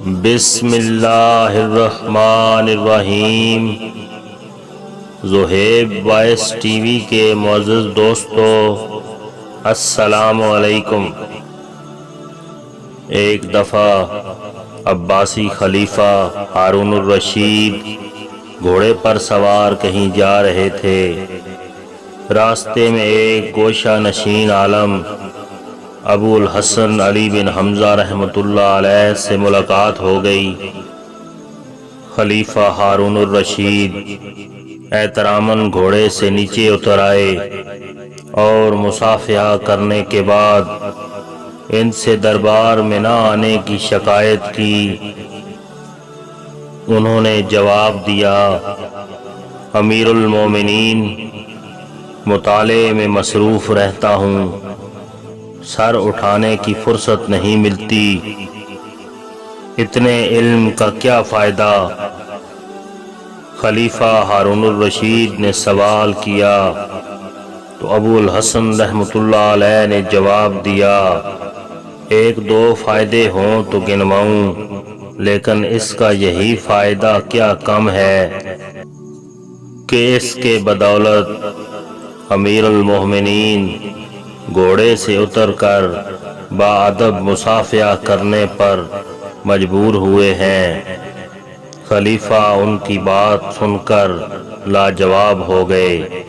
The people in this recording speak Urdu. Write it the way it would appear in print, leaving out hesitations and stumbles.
بسم اللہ الرحمن الرحیم۔ زہیب وائس ٹی وی کے معزز دوستو، السلام علیکم۔ ایک دفعہ عباسی خلیفہ ہارون الرشید گھوڑے پر سوار کہیں جا رہے تھے۔ راستے میں ایک گوشہ نشین عالم ابو الحسن علی بن حمزہ رحمۃ اللہ علیہ سے ملاقات ہو گئی۔ خلیفہ ہارون الرشید احتراماً گھوڑے سے نیچے اتر آئے اور مصافحہ کرنے کے بعد ان سے دربار میں نہ آنے کی شکایت کی۔ انہوں نے جواب دیا، امیر المومنین، مطالعے میں مصروف رہتا ہوں، سر اٹھانے کی فرصت نہیں ملتی، اتنے علم کا کیا فائدہ؟ خلیفہ ہارون الرشید نے سوال کیا تو ابو الحسن رحمۃ اللہ علیہ نے جواب دیا، ایک دو فائدے ہوں تو گنواؤں، لیکن اس کا یہی فائدہ کیا کم ہے کہ اس کے بدولت امیر المومنین گھوڑے سے اتر کر باادب مصافحہ کرنے پر مجبور ہوئے ہیں۔ خلیفہ ان کی بات سن کر لاجواب ہو گئے۔